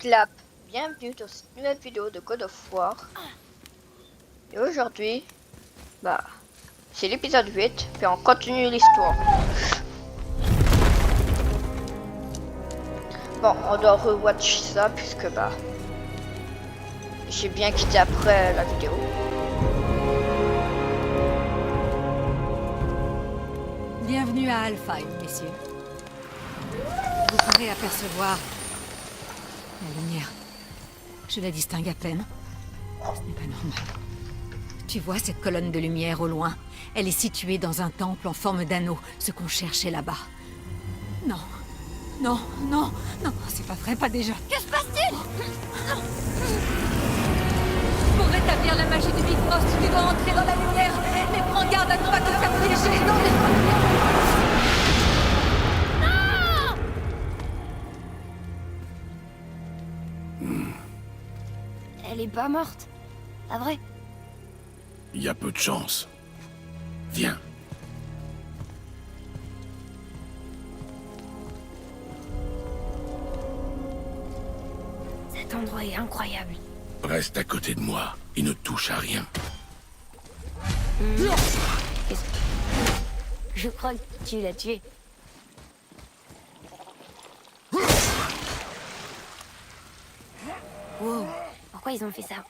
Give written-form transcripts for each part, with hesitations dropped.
clap, bienvenue dans cette nouvelle vidéo de God of War. Et aujourd'hui, c'est l'épisode 8, puis on continue l'histoire. Bon, on doit rewatch ça puisque j'ai bien quitté après la vidéo. Bienvenue à Alfheim, messieurs. Vous pourrez apercevoir la lumière. Je la distingue à peine. Ce n'est pas normal. Tu vois cette colonne de lumière au loin? Elle est située dans un temple en forme d'anneau, ce qu'on cherchait là-bas. Non. Non, non, non, c'est pas vrai, pas déjà. Que se passe-t-il? Pour rétablir la magie du Bifrost, tu dois entrer dans la lumière. Mais prends garde à ne pas te faire piéger dans les... Elle est pas morte. Pas vrai? Il y a peu de chance. Viens. Cet endroit est incroyable. Reste à côté de moi et ne touche à rien. Je crois que tu l'as tué. Wow, pourquoi ils ont fait ça?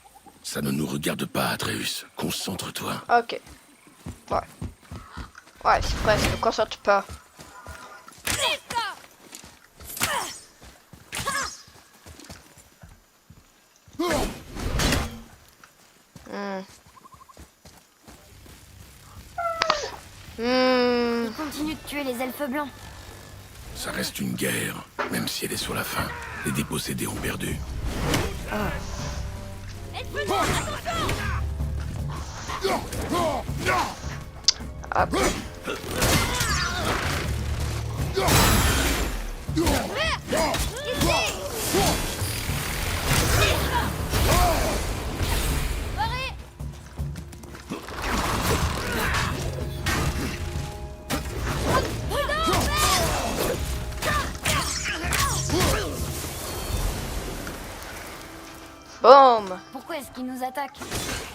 Ça ne nous regarde pas, Atreus. Concentre-toi. Ok. Ouais, c'est presque, ne concentre pas. Ils continuent de tuer les elfes blancs. Ça reste une guerre, même si elle est sur la fin. Les dépossédés ont perdu. Ah bon. Boum. Pourquoi est-ce qu'ils nous attaquent?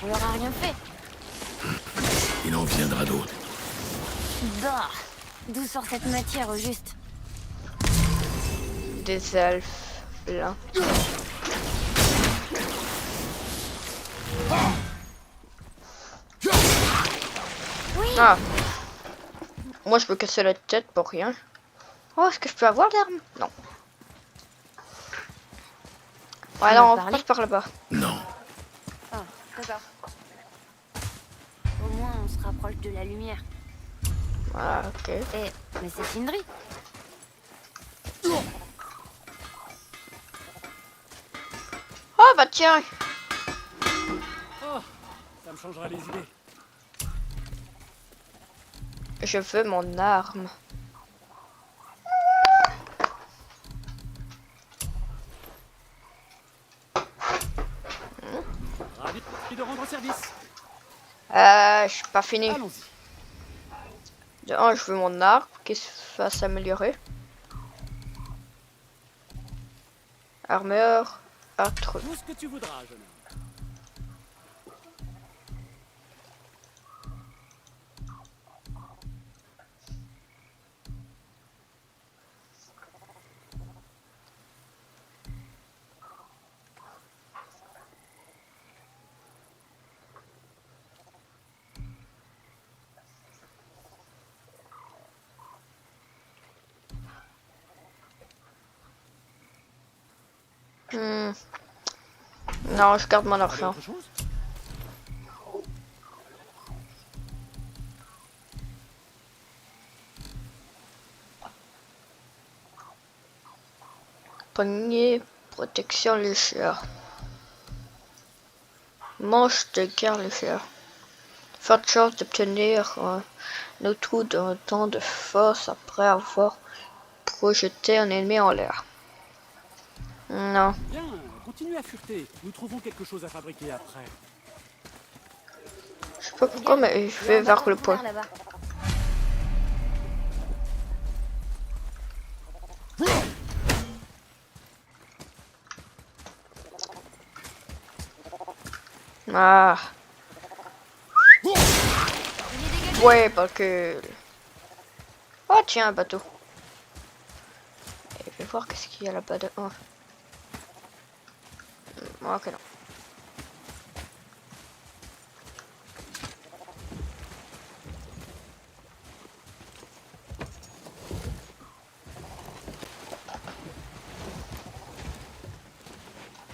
On leur a rien fait. Il en viendra d'autres. Bah, d'où sort cette matière au juste? Des elfes blancs. Oui. Ah. Moi je peux casser la tête pour rien. Oh, est-ce que je peux avoir l'arme? Non. Ouais, alors on passe par là-bas. Non. Ah, d'accord. Au moins, on se rapproche de la lumière. Voilà, ok. Mais c'est Sindri. Oh bah tiens. Oh, ça me changera les idées. Je veux mon arme. Ravi de rendre service. Je suis pas fini. Allons-y. De un, je veux mon arme qui se fasse améliorer. Armure, Atreus. Tout ce que tu voudras, jeune homme. Non, je garde mon argent. Autre chose? Poignée, protection légère. Manche de guerre légère. Forte chance d'obtenir un atout d'un temps de force après avoir projeté un ennemi en l'air. Non. Bien, continue à fureter. Nous trouvons quelque chose à fabriquer après. Je sais pas pourquoi, mais je vais vers le point. Là-bas. Ah. Ouais, pas que... Oh tiens, un bateau. Et je vais voir qu'est-ce qu'il y a là-bas de... Oh. Ok, non.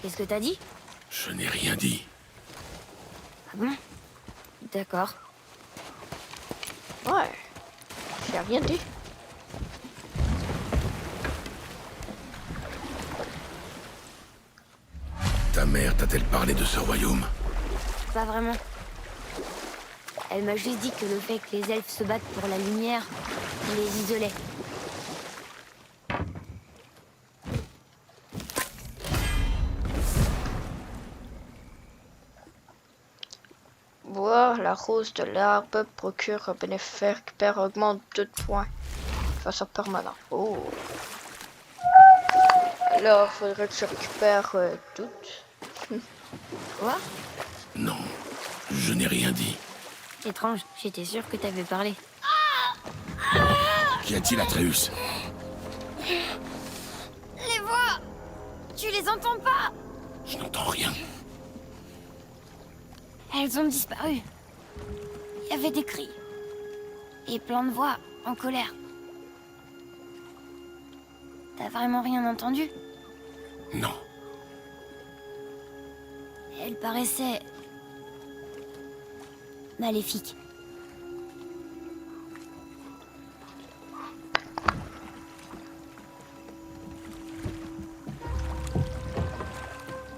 Qu'est-ce que t'as dit? Je n'ai rien dit. Ah bon? D'accord. Ouais. J'ai rien dit. Ta mère t'a-t-elle parlé de ce royaume? Pas vraiment. Elle m'a juste dit que le fait que les elfes se battent pour la lumière les isolait. Boire la rose de l'arbre procure un bénéfice qui perd augmente 2 points. De façon permanente. Oh. Alors, faudrait que je récupère toutes. Quoi? Non, je n'ai rien dit. Étrange, j'étais sûre que t'avais parlé. Qu'y a-t-il, Atreus? Les voix! Tu les entends pas? Je n'entends rien. Elles ont disparu. Il y avait des cris. Et plein de voix en colère. T'as vraiment rien entendu? Non. Elles paraissaient... maléfiques.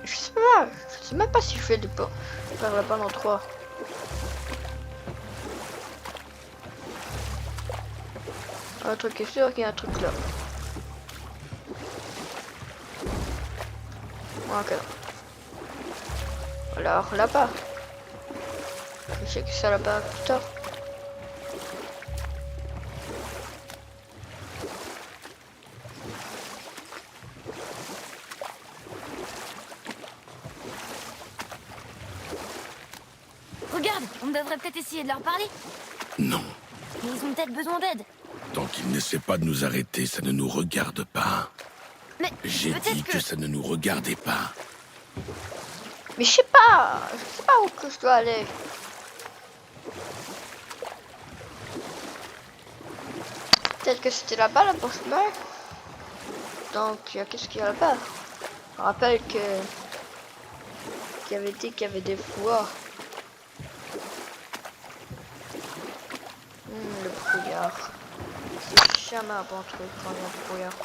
Je sais même pas si je fais du pas vers le bon endroit. Un truc est sûr qu'il y a un truc là. Ok. Alors là-bas. Je sais que c'est là-bas plus tard. Regarde, on devrait peut-être essayer de leur parler. Non. Mais ils ont peut-être besoin d'aide. Tant qu'ils n'essaient pas de nous arrêter, ça ne nous regarde pas. Mais J'ai peut-être dit que ça ne nous regardait pas. Mais je sais pas où que je dois aller. Peut-être que c'était là-bas le bon chemin. Donc qu'est-ce qu'il y a là-bas? Je me rappelle que qu'il avait dit qu'il y avait des voies. Le brouillard. C'est jamais un bon truc quand il y a du brouillard.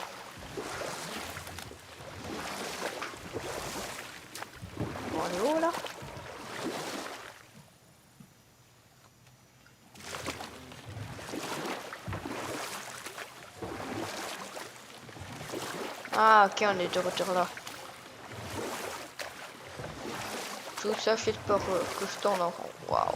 Bon, on est où là? Ah ok, on est de retour là. Tout ça fait pour que je tourne en rond. Waouh.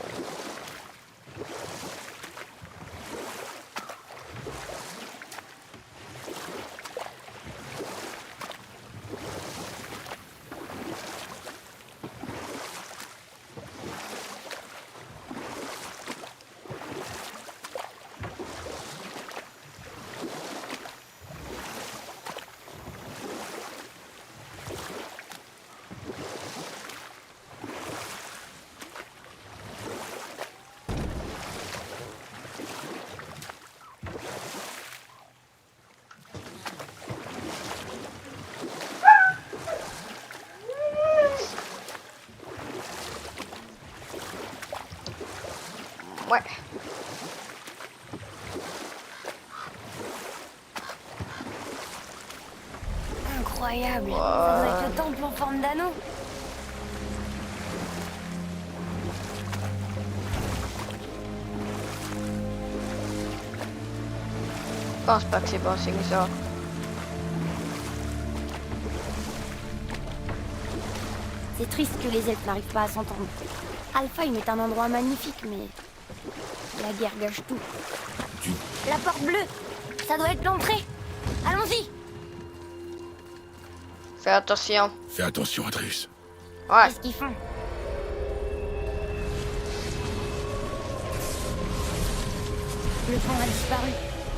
Ouais. Incroyable. Ça doit être le temple en forme d'anneau. Je pense pas que c'est bon signe ça. C'est triste que les elfes n'arrivent pas à s'entendre. Alfheim est un endroit magnifique, mais la guerre gâche tout. La porte bleue, ça doit être l'entrée. Allons-y. Fais attention. Fais attention, Atreus. Ouais. Qu'est-ce qu'ils font? Le pont a disparu.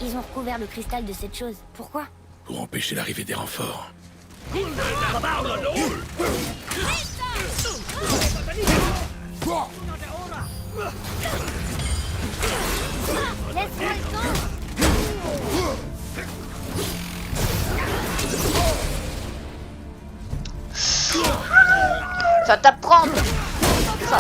Ils ont recouvert le cristal de cette chose. Pourquoi? Pour empêcher l'arrivée des renforts. Laisse-moi le temps. Ça t'apprend. Ça.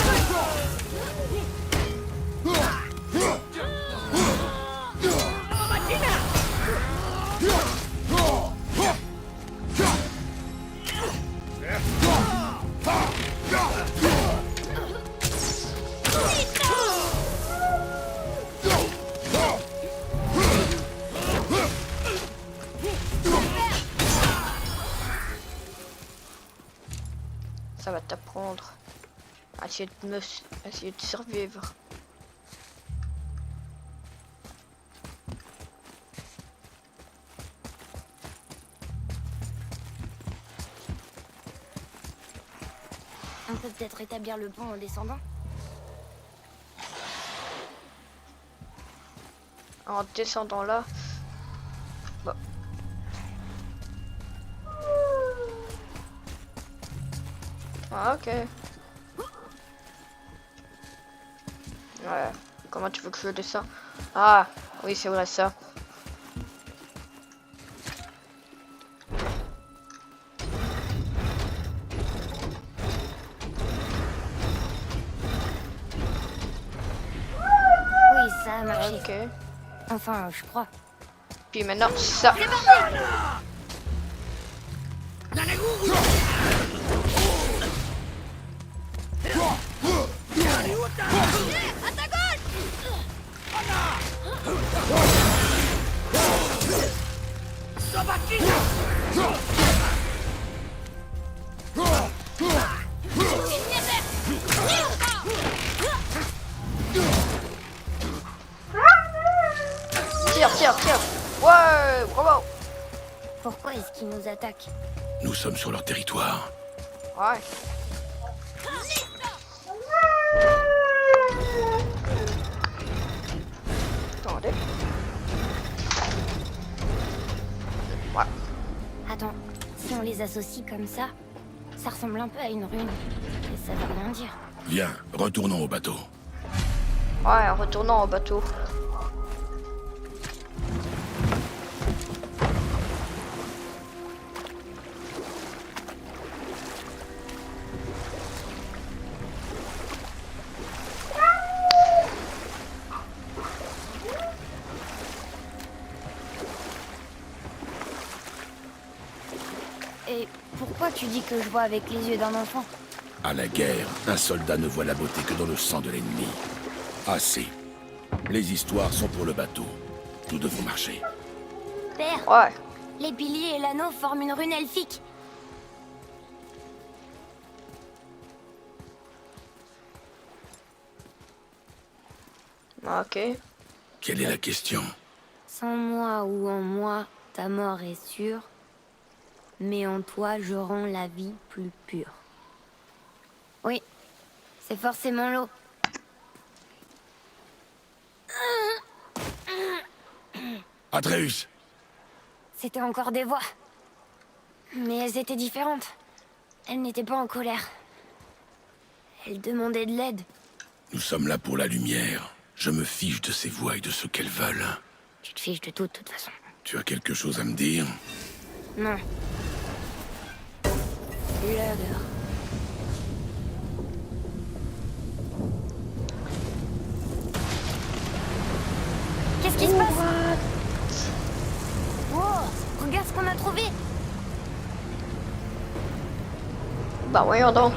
Ça va t'apprendre à essayer de survivre. On peut peut-être rétablir le pont en descendant. En descendant là. Bah. Ah, ok. Ouais. Comment tu veux que je descende? Ah, oui, c'est vrai ça. Oui, ça a marché. Ok. Enfin, je crois. Puis maintenant, ça. Tire, tire, tire. Ouais, bravo. Pourquoi est-ce qu'ils nous attaquent? Nous sommes sur leur territoire. Ouais. Attendez. Ouais. Attends, si on les associe comme ça ressemble un peu à une rune. Et ça veut rien dire. Viens, retournons au bateau. Ouais, en retournant au bateau. Et pourquoi tu dis que je vois avec les yeux d'un enfant? À la guerre, un soldat ne voit la beauté que dans le sang de l'ennemi. Assez. Les histoires sont pour le bateau. Nous devons marcher. Père, Ouais. les piliers et l'anneau forment une rune elfique. Ok. Quelle est la question? Sans moi ou en moi, ta mort est sûre. Mais en toi, je rends la vie plus pure. Oui, c'est forcément l'eau. Atreus! C'était encore des voix. Mais elles étaient différentes. Elles n'étaient pas en colère. Elles demandaient de l'aide. Nous sommes là pour la lumière. Je me fiche de ces voix et de ce qu'elles veulent. Tu te fiches de tout, de toute façon. Tu as quelque chose à me dire? Non. Lager. Qu'est-ce qui se passe? Wow, regarde ce qu'on a trouvé. Bah voyons donc.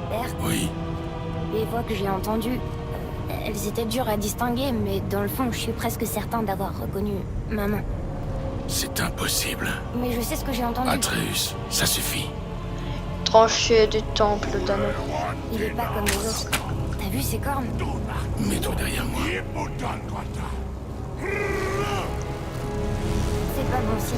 Père, Oui. les voix que j'ai entendues, elles étaient dures à distinguer, mais dans le fond, je suis presque certain d'avoir reconnu maman. C'est impossible. Mais je sais ce que j'ai entendu. Atreus, ça suffit. Trancher du temple d'anneau. Il est pas comme les autres. T'as vu ses cornes? Mets-toi derrière moi. C'est pas bon signe.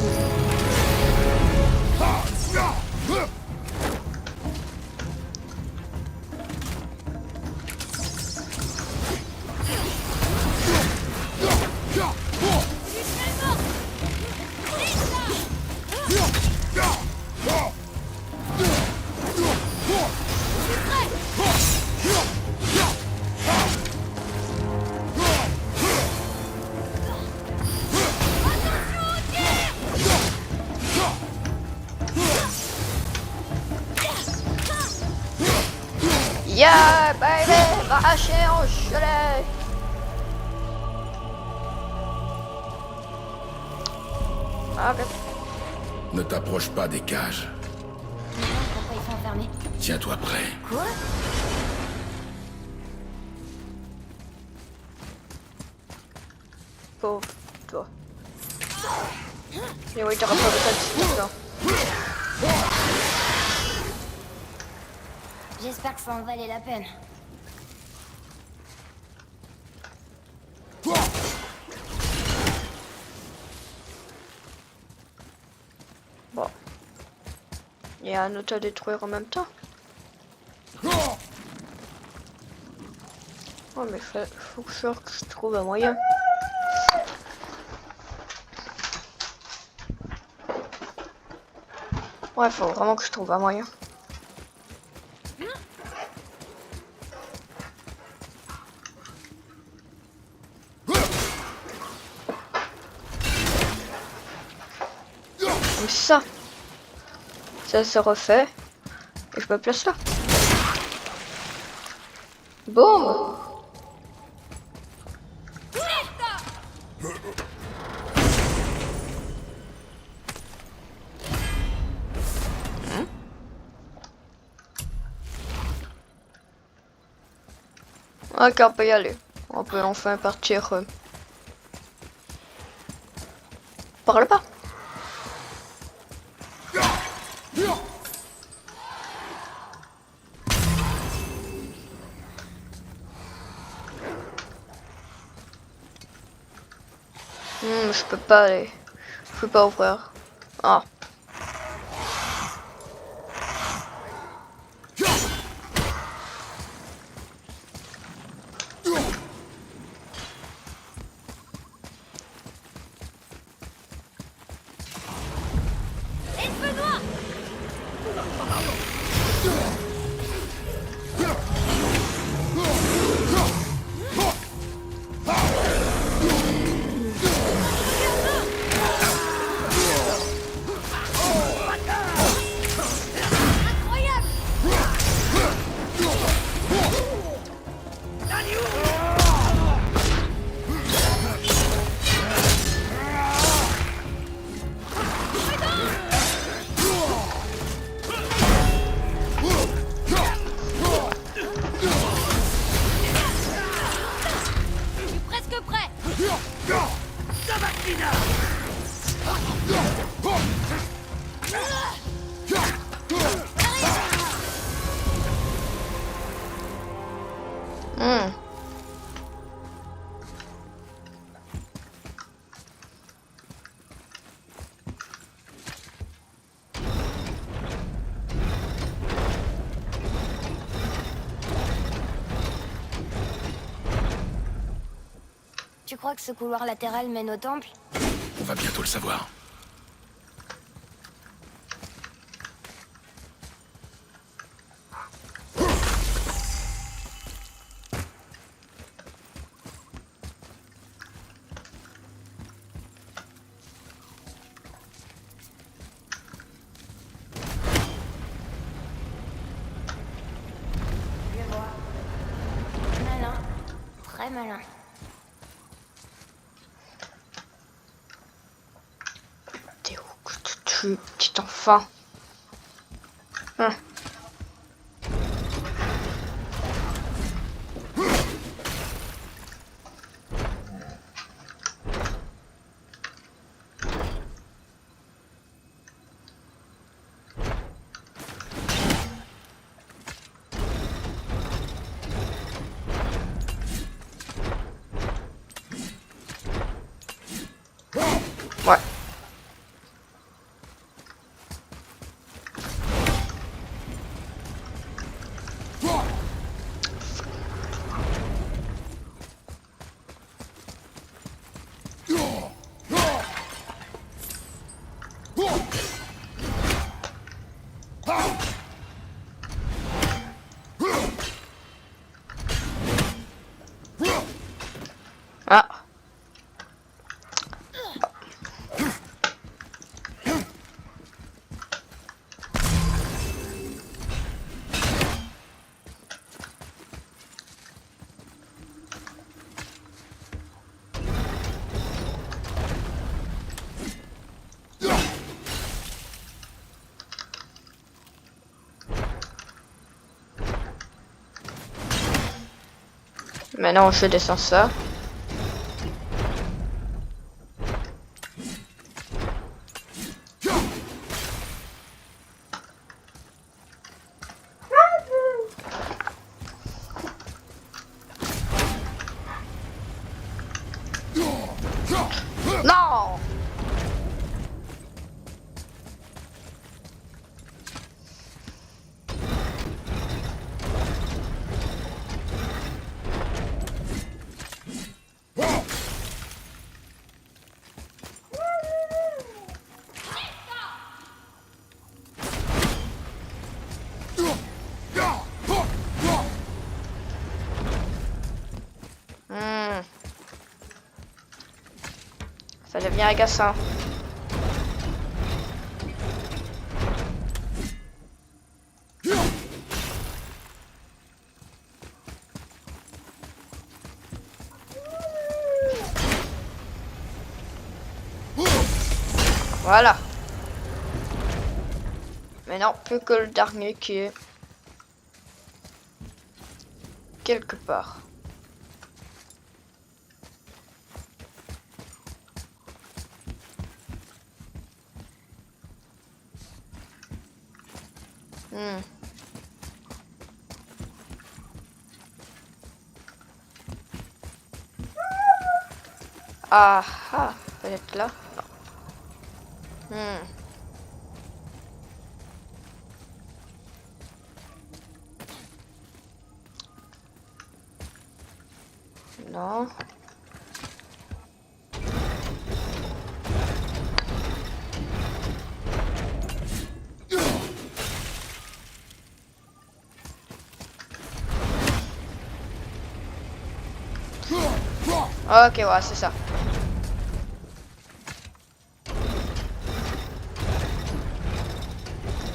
Yeah, baby, va hacher en gelée. Ok. Ne t'approche pas des cages. Pourquoi ils sont enfermés? Tiens-toi prêt. Quoi? Pauvre, toi. Et oui, t'auras pas besoin de discussion. J'espère que ça en valait la peine. Bon. Il y a un autre à détruire en même temps. Oh mais faut que je trouve un moyen. Ouais, faut vraiment que je trouve un moyen. Comme ça. Ça se refait. Et je me place là. Boum! Ok, on peut y aller. On peut enfin partir par le bas. Je peux pas aller. Je peux pas ouvrir. Ah. Presque prêt. Tu crois que ce couloir latéral mène au temple? On va bientôt le savoir. Je vois. Malin. Très malin. T'es où que tu tues, petit enfant? Ouais. Ah. Maintenant, je descends ça. Non! Ça devient agaçant. Voilà. Maintenant, plus que le dernier qui est quelque part. Ah ah, peut-être là. Non. Non. Ok, ouais, c'est ça.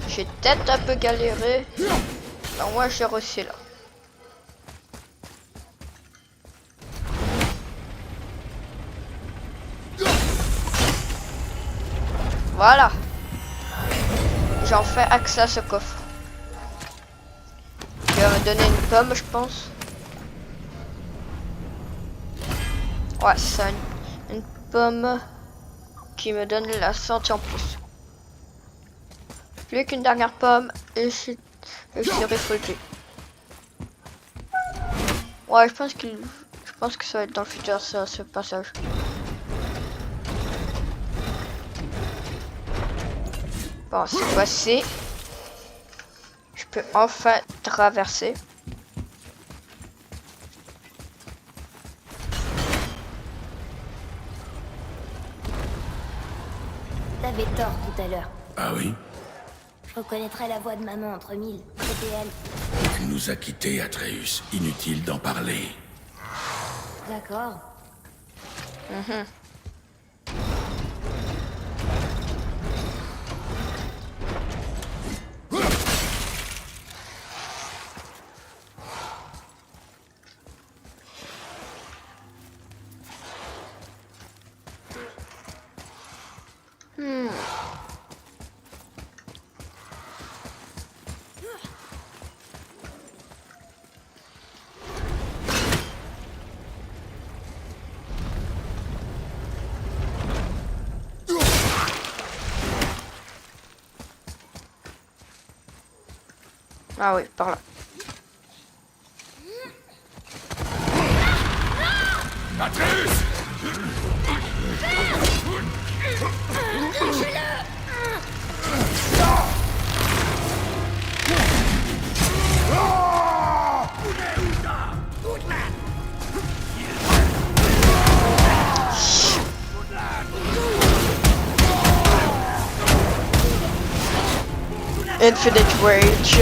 J'ai peut-être un peu galéré. Mais moi, j'ai réussi là. Voilà. J'en fais accès à ce coffre. Il va me donner une pomme, je pense. Ouais, c'est ça. Une pomme qui me donne la santé en plus. Plus qu'une dernière pomme et je suis révolté. Ouais, je pense que ça va être dans le futur, ça, ce passage. Bon, cette fois-ci, je peux enfin traverser. T'avais tort tout à l'heure. Ah oui? Je reconnaîtrais la voix de maman entre mille. C'était elle. Tu nous as quittés, Atreus. Inutile d'en parler. D'accord. Ah oui, par là. Atreus! Infinite Rage.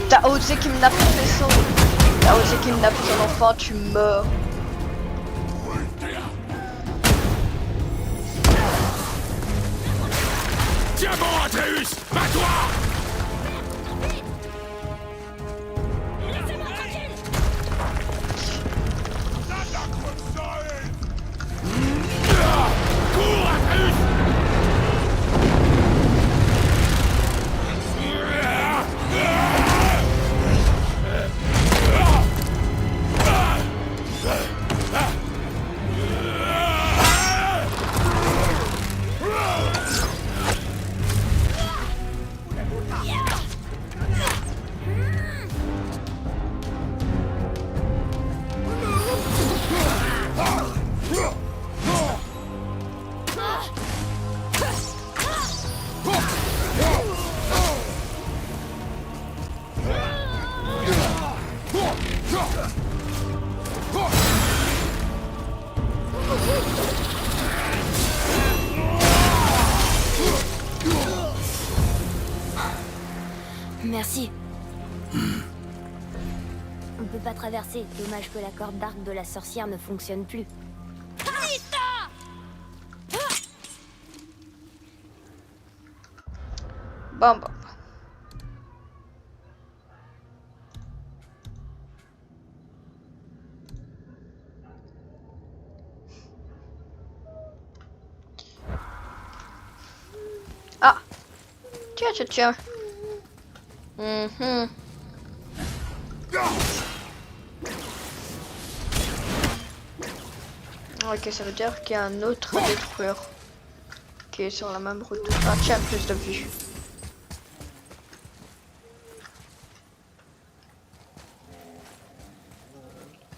T'as osé kidnapper son... T'as osé kidnapper son enfant, tu meurs. Tiens bon, Atreus! Bats-toi! Cours, Atreus! Merci. On peut pas traverser. Dommage que la corde d'arc de la sorcière ne fonctionne plus. Bon, bon. Ah. Tiens, tiens, tiens. Mhm. Ok, ça veut dire qu'il y a un autre détruire qui est sur la même route. Ah tiens, plus de vue.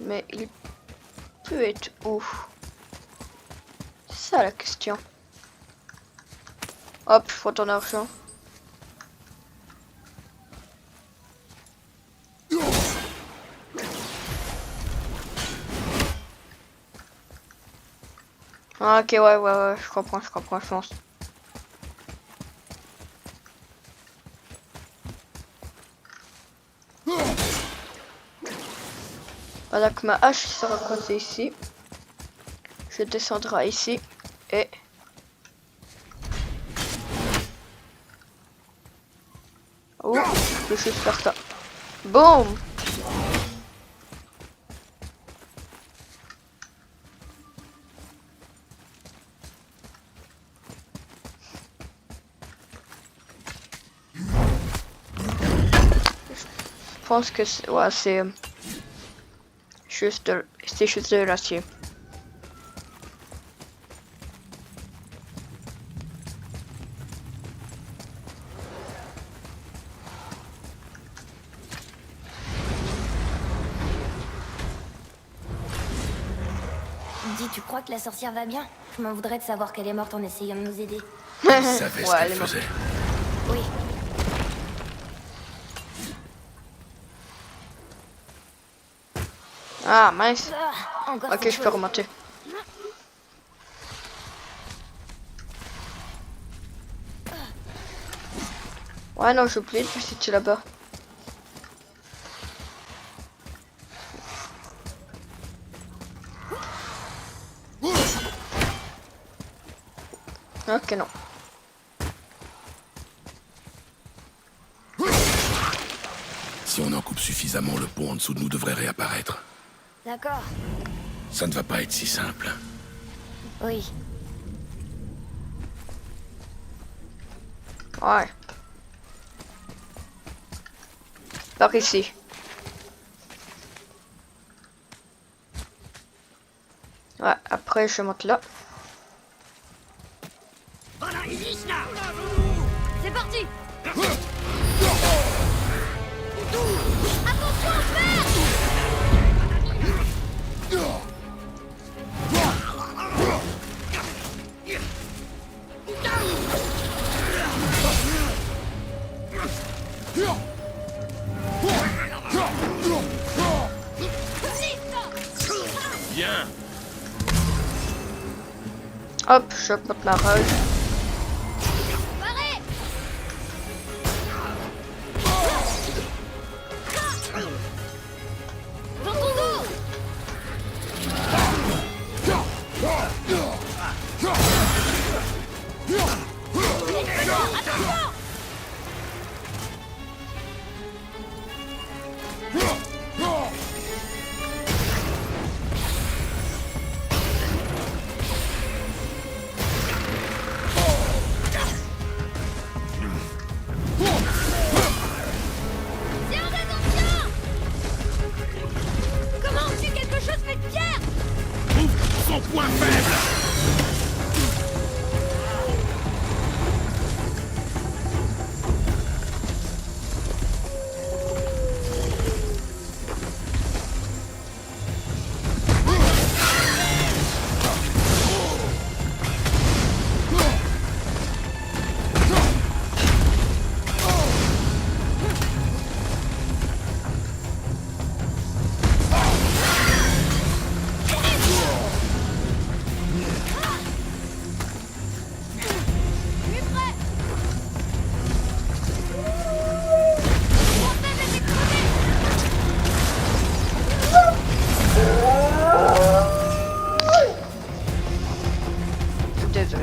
Mais il peut être où? C'est ça la question. Hop, je prends ton argent. Ah, ok, ouais, je comprends, je pense. Voilà que ma hache sera coincée ici. Je descendrai ici et... Oh, je peux juste faire ça. Boum! Je pense que c'est... Ouais, c'est... C'est juste de l'acier. Dis, tu crois que la sorcière va bien? Je m'en voudrais de savoir qu'elle est morte en essayant de nous aider. Il savait ce Ouais, qu'elle elle est morte. faisait. Oui. Ah, mince. Ah, encore Ok, cette je peux chose. remonter. Ouais, non, j'ai oublié de visiter là-bas. Ok, non. Si on en coupe suffisamment, le pont en dessous de nous devrait réapparaître. D'accord. Ça ne va pas être si simple. Oui. Ouais. Par ici. Ouais, après je monte là. C'est parti. Bien. Hop, je monte ma rage. Comment on tue quelque chose fait de pierre? Son point faible.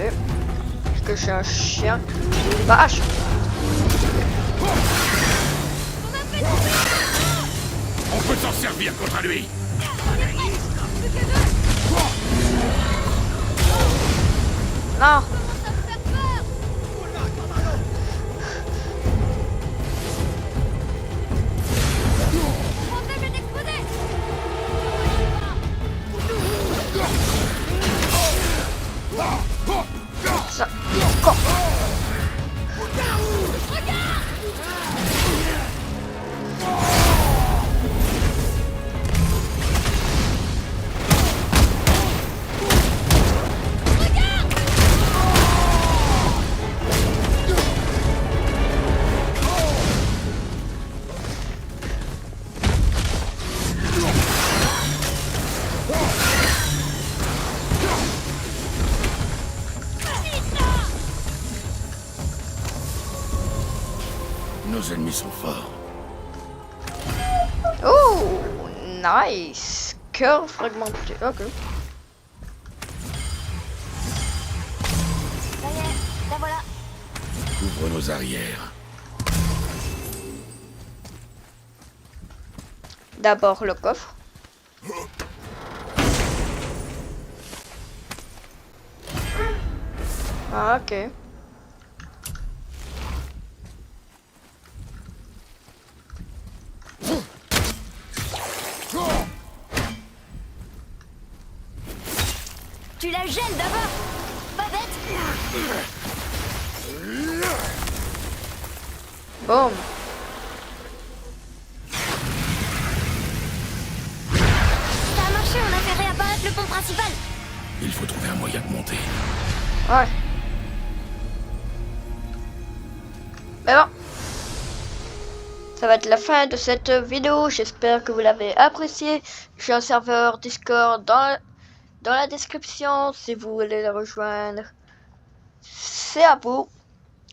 Allez. Est-ce que j'ai un chien? Vache! On peut s'en servir contre lui. Non! Ça. Encore. Nos ennemis sont forts. Oh! Nice! Cœur fragmenté. Ok. Ça y est, la voilà. Ouvre nos arrières. D'abord le coffre. Ah, ok. Tu la gênes d'abord. Pas bête. Boum. Ça a marché, on a fait réapparaître le pont principal. Il faut trouver un moyen de monter. Ouais. Mais bon. Ça va être la fin de cette vidéo. J'espère que vous l'avez apprécié. J'ai un serveur Discord dans la description si vous voulez le rejoindre. C'est à vous.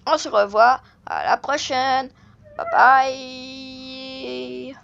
On se revoit à la prochaine. Bye bye.